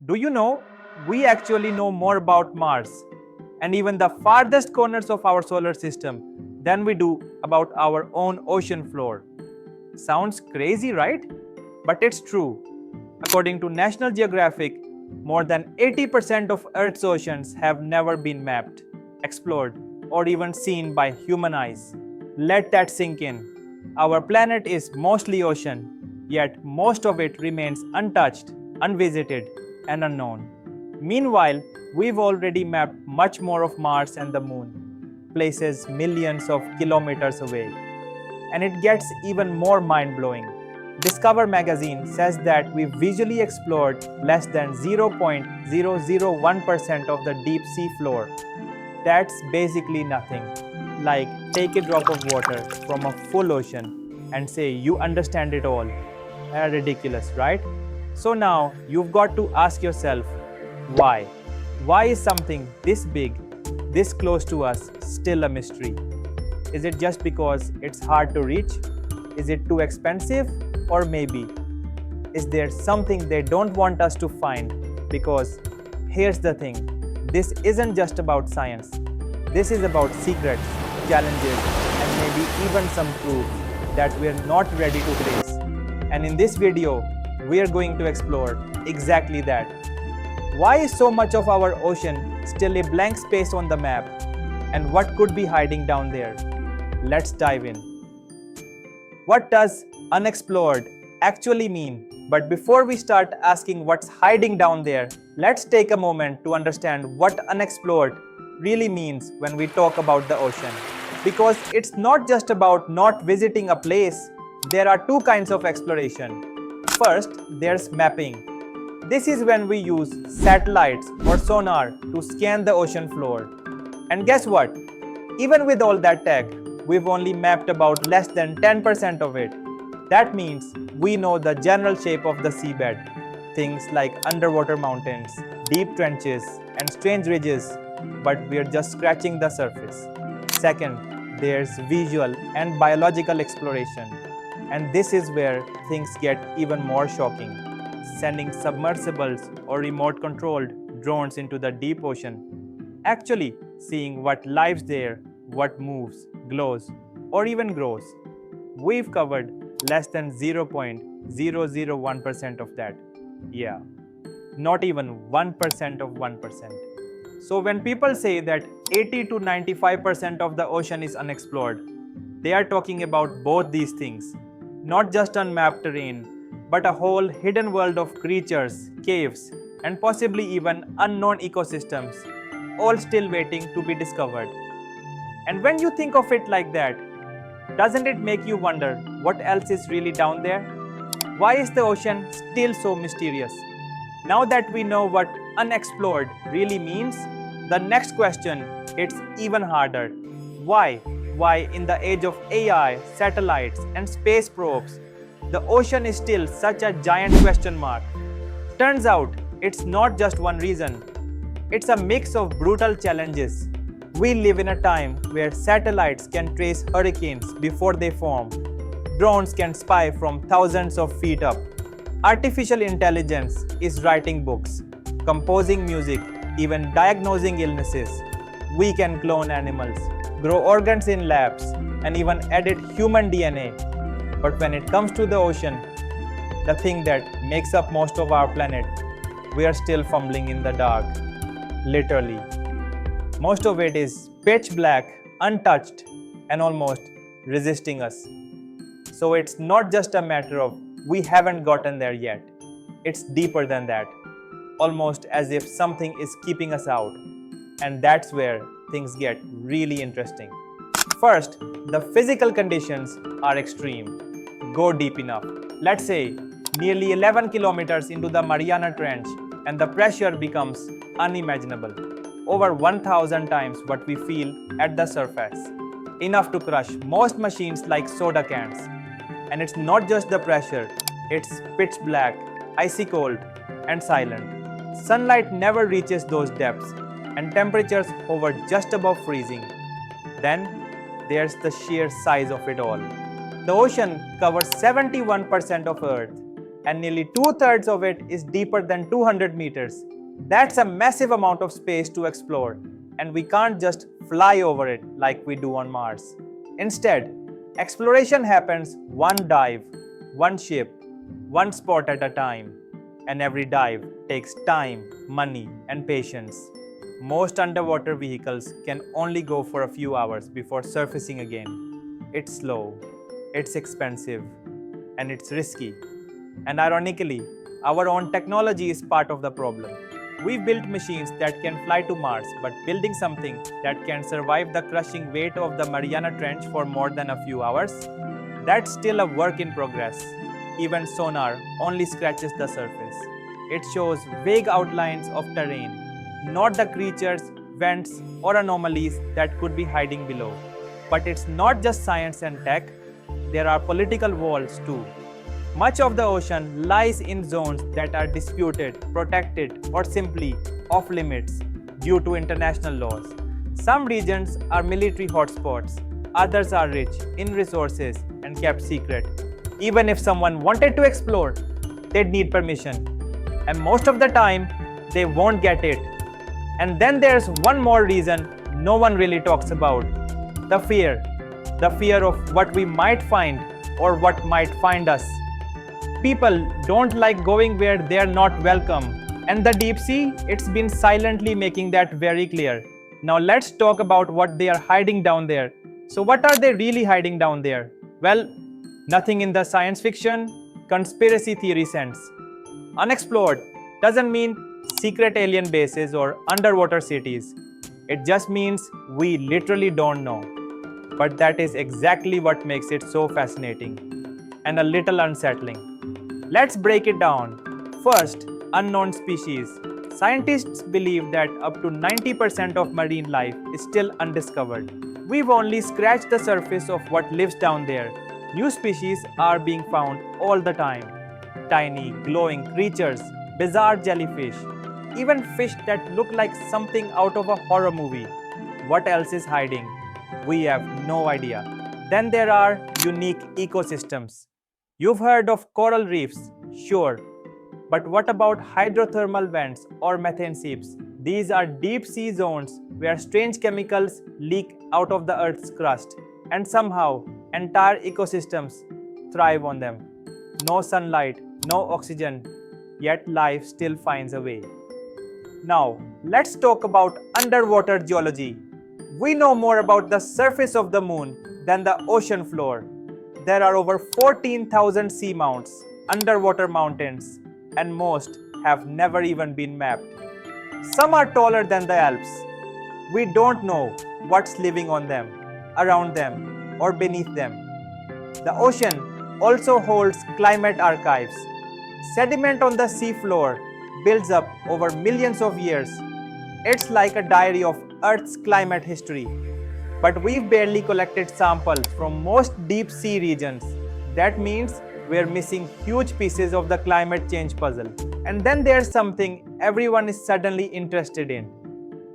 Do you know, we actually know more about Mars and even the farthest corners of our solar system than we do about our own ocean floor. Sounds crazy, right? But it's true. According to National Geographic, more than 80% of Earth's oceans have never been mapped, explored, or even seen by human eyes. Let that sink in. Our planet is mostly ocean, yet most of it remains untouched, unvisited, and unknown. Meanwhile, we've already mapped much more of Mars and the Moon, places millions of kilometers away. And it gets even more mind blowing. Discover magazine says that we visually explored less than 0.001% of the deep sea floor. That's basically nothing. Like, take a drop of water from a full ocean and say you understand it all. Ridiculous, right? So now you've got to ask yourself, why? Why is something this big, this close to us, still a mystery? Is it just because it's hard to reach? Is it too expensive? Or maybe, is there something they don't want us to find? Because here's the thing, this isn't just about science. This is about secrets, challenges, and maybe even some truths that we're not ready to face. And in this video, we're going to explore exactly that. Why is so much of our ocean still a blank space on the map? And what could be hiding down there? Let's dive in. What does unexplored actually mean? But before we start asking what's hiding down there, let's take a moment to understand what unexplored really means when we talk about the ocean. Because it's not just about not visiting a place, there are two kinds of exploration. First, there's mapping. This is when we use satellites or sonar to scan the ocean floor. And guess what? Even with all that tech, we've only mapped about less than 10% of it. That means we know the general shape of the seabed, things like underwater mountains, deep trenches, and strange ridges, but we're just scratching the surface. Second, there's visual and biological exploration. And this is where things get even more shocking. Sending submersibles or remote-controlled drones into the deep ocean, actually seeing what lives there, what moves, glows, or even grows. We've covered less than 0.001% of that. Yeah, not even 1% of 1%. So when people say that 80 to 95% of the ocean is unexplored, they are talking about both these things. Not just unmapped terrain, but a whole hidden world of creatures, caves, and possibly even unknown ecosystems, all still waiting to be discovered. And when you think of it like that, doesn't it make you wonder what else is really down there? Why is the ocean still so mysterious? Now that we know what unexplored really means, the next question hits even harder. Why? Why in the age of AI, satellites, and space probes, the ocean is still such a giant question mark? Turns out, it's not just one reason. It's a mix of brutal challenges. We live in a time where satellites can trace hurricanes before they form. Drones can spy from thousands of feet up. Artificial intelligence is writing books, composing music, even diagnosing illnesses. We can clone animals, grow organs in labs, and even edit human DNA. But when it comes to the ocean, the thing that makes up most of our planet, we are still fumbling in the dark. Literally. Most of it is pitch black, untouched, and almost resisting us. So it's not just a matter of we haven't gotten there yet. It's deeper than that. Almost as if something is keeping us out. And that's where things get really interesting. First, the physical conditions are extreme. Go deep enough. Let's say nearly 11 kilometers into the Mariana Trench, and the pressure becomes unimaginable. Over 1,000 times what we feel at the surface. Enough to crush most machines like soda cans. And it's not just the pressure, it's pitch black, icy cold, and silent. Sunlight never reaches those depths, and temperatures hover just above freezing. Then, there's the sheer size of it all. The ocean covers 71% of Earth, and nearly 2/3 of it is deeper than 200 meters. That's a massive amount of space to explore, and we can't just fly over it like we do on Mars. Instead, exploration happens one dive, one ship, one spot at a time, and every dive takes time, money, and patience. Most underwater vehicles can only go for a few hours before surfacing again. It's slow, it's expensive, and it's risky. And ironically, our own technology is part of the problem. We've built machines that can fly to Mars, but building something that can survive the crushing weight of the Mariana Trench for more than a few hours? That's still a work in progress. Even sonar only scratches the surface. It shows vague outlines of terrain, not the creatures, vents, or anomalies that could be hiding below. But it's not just science and tech, there are political walls too. Much of the ocean lies in zones that are disputed, protected, or simply off limits due to international laws. Some regions are military hotspots, others are rich in resources and kept secret. Even if someone wanted to explore, they'd need permission. And most of the time, they won't get it. And then there's one more reason no one really talks about: the fear. The fear of what we might find or what might find us. People don't like going where they are not welcome. And the deep sea, it's been silently making that very clear. Now let's talk about what they are hiding down there. So what are they really hiding down there? Well, nothing in the science fiction, conspiracy theory sense. Unexplored doesn't mean secret alien bases or underwater cities. It just means we literally don't know. But that is exactly what makes it so fascinating and a little unsettling. Let's break it down. First, unknown species. Scientists believe that up to 90% of marine life is still undiscovered. We've only scratched the surface of what lives down there. New species are being found all the time. Tiny, glowing creatures, bizarre jellyfish, even fish that look like something out of a horror movie. What else is hiding? We have no idea. Then there are unique ecosystems. You've heard of coral reefs, sure. But what about hydrothermal vents or methane seeps? These are deep sea zones where strange chemicals leak out of the Earth's crust, and somehow entire ecosystems thrive on them. No sunlight, no oxygen, yet life still finds a way. Now, let's talk about underwater geology. We know more about the surface of the moon than the ocean floor. There are over 14,000 seamounts, underwater mountains, and most have never even been mapped. Some are taller than the Alps. We don't know what's living on them, around them, or beneath them. The ocean also holds climate archives. Sediment on the seafloor builds up over millions of years. It's like a diary of Earth's climate history. But we've barely collected samples from most deep sea regions. That means we're missing huge pieces of the climate change puzzle. And then there's something everyone is suddenly interested in: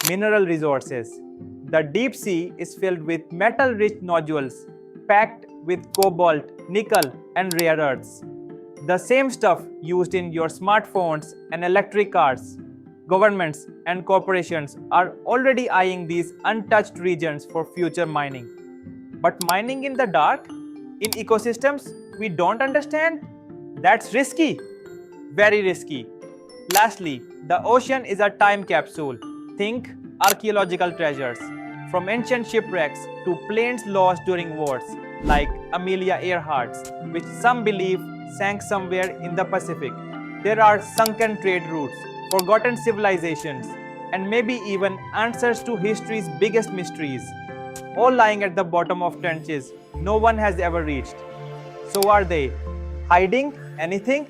mineral resources. The deep sea is filled with metal-rich nodules packed with cobalt, nickel, and rare earths. The same stuff used in your smartphones and electric cars. Governments and corporations are already eyeing these untouched regions for future mining. But mining in the dark, in ecosystems we don't understand? That's risky. Very risky. Lastly, the ocean is a time capsule. Think archaeological treasures. From ancient shipwrecks to planes lost during wars, like Amelia Earhart's, which some believe sank somewhere in the Pacific. There are sunken trade routes, forgotten civilizations, and maybe even answers to history's biggest mysteries, all lying at the bottom of trenches no one has ever reached. So are they hiding anything?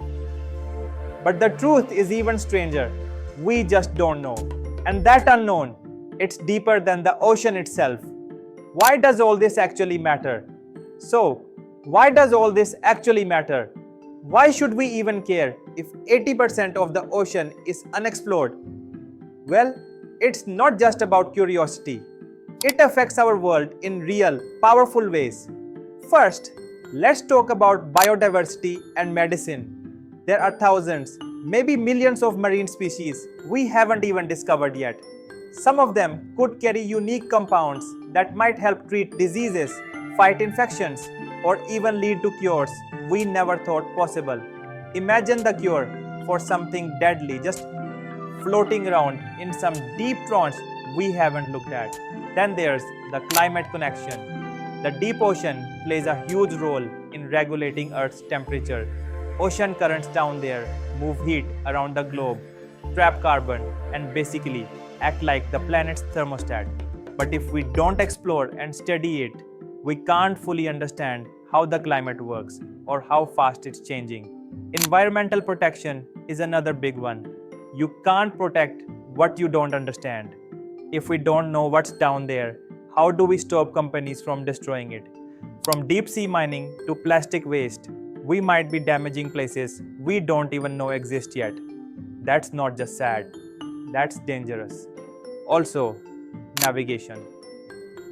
But the truth is even stranger. We just don't know. And that unknown, it's deeper than the ocean itself. Why does all this actually matter? So, why does all this actually matter? Why should we even care if 80% of the ocean is unexplored? Well, it's not just about curiosity. It affects our world in real, powerful ways. First, let's talk about biodiversity and medicine. There are thousands, maybe millions of marine species we haven't even discovered yet. Some of them could carry unique compounds that might help treat diseases, fight infections, or even lead to cures we never thought possible. Imagine the cure for something deadly just floating around in some deep trench we haven't looked at. Then there's the climate connection. The deep ocean plays a huge role in regulating Earth's temperature. Ocean currents down there move heat around the globe, trap carbon, and basically act like the planet's thermostat. But if we don't explore and study it, we can't fully understand how the climate works or how fast it's changing. Environmental protection is another big one. You can't protect what you don't understand. If we don't know what's down there, how do we stop companies from destroying it? From deep sea mining to plastic waste, we might be damaging places we don't even know exist yet. That's not just sad, that's dangerous. Also, navigation.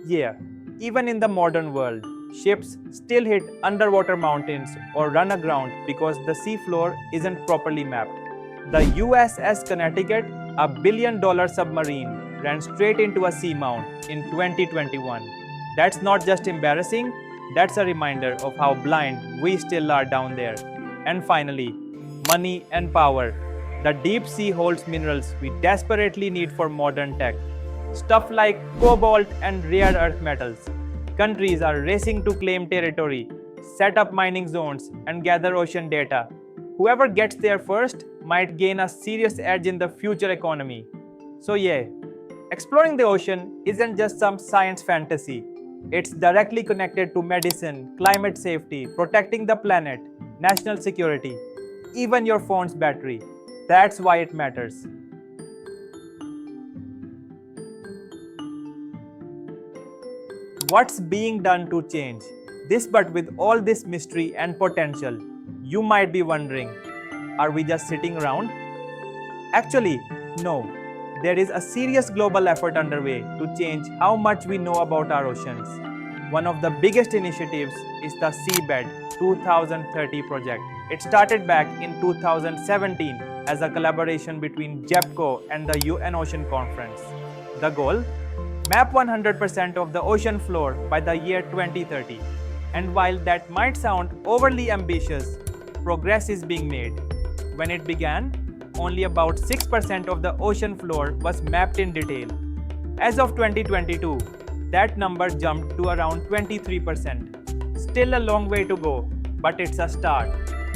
Yeah, even in the modern world, ships still hit underwater mountains or run aground because the seafloor isn't properly mapped. The USS Connecticut, a billion-dollar submarine, ran straight into a seamount in 2021. That's not just embarrassing, that's a reminder of how blind we still are down there. And finally, money and power. The deep sea holds minerals we desperately need for modern tech. Stuff like cobalt and rare earth metals. Countries are racing to claim territory, set up mining zones, and gather ocean data. Whoever gets there first might gain a serious edge in the future economy. So yeah, exploring the ocean isn't just some science fantasy. It's directly connected to medicine, climate safety, protecting the planet, national security, even your phone's battery. That's why it matters. What's being done to change this? But with all this mystery and potential, you might be wondering, are we just sitting around? Actually, no. There is a serious global effort underway to change how much we know about our oceans. One of the biggest initiatives is the Seabed 2030 project. It started back in 2017 as a collaboration between JEPCO and the UN Ocean Conference. The goal? Map 100% of the ocean floor by the year 2030. And while that might sound overly ambitious, progress is being made. When it began, only about 6% of the ocean floor was mapped in detail. As of 2022, that number jumped to around 23%. Still a long way to go, but it's a start.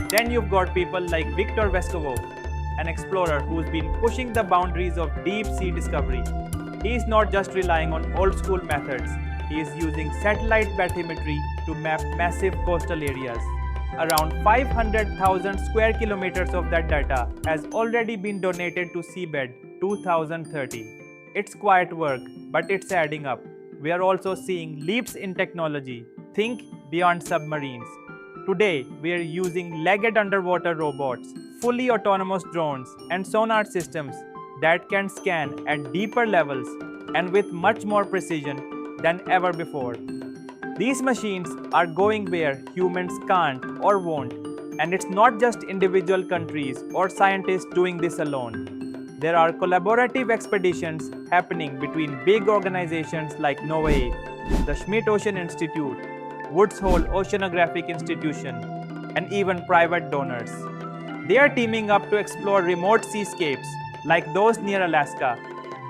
Then you've got people like Victor Vescovo, an explorer who's been pushing the boundaries of deep sea discovery. He's not just relying on old school methods, he is using satellite bathymetry to map massive coastal areas. Around 500,000 square kilometers of that data has already been donated to Seabed 2030. It's quiet work, but it's adding up. We are also seeing leaps in technology. Think beyond submarines. Today, we are using legged underwater robots, fully autonomous drones, and sonar systems that can scan at deeper levels and with much more precision than ever before. These machines are going where humans can't or won't, and it's not just individual countries or scientists doing this alone. There are collaborative expeditions happening between big organizations like NOAA, the Schmidt Ocean Institute, Woods Hole Oceanographic Institution, and even private donors. They are teaming up to explore remote seascapes like those near Alaska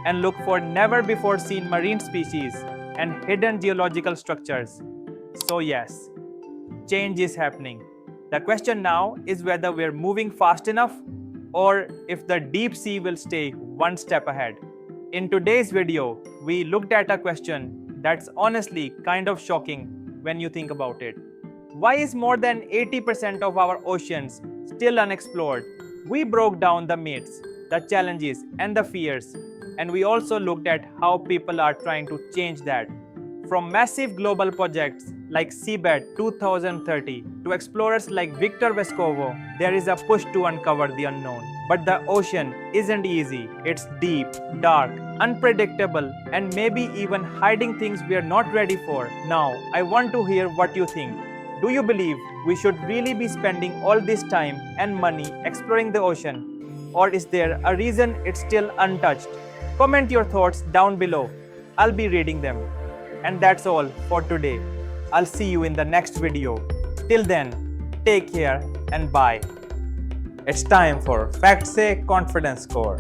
and look for never-before-seen marine species and hidden geological structures. So yes, change is happening. The question now is whether we're moving fast enough or if the deep sea will stay one step ahead. In today's video, we looked at a question that's honestly kind of shocking when you think about it. Why is more than 80% of our oceans still unexplored? We broke down the myths, the challenges, and the fears. And we also looked at how people are trying to change that. From massive global projects like Seabed 2030 to explorers like Victor Vescovo, there is a push to uncover the unknown. But the ocean isn't easy. It's deep, dark, unpredictable, and maybe even hiding things we are not ready for. Now, I want to hear what you think. Do you believe we should really be spending all this time and money exploring the ocean? Or is there a reason it's still untouched? Comment your thoughts down below. I'll be reading them. And that's all for today. I'll see you in the next video. Till then, take care and bye. It's time for Factssay Confidence Score.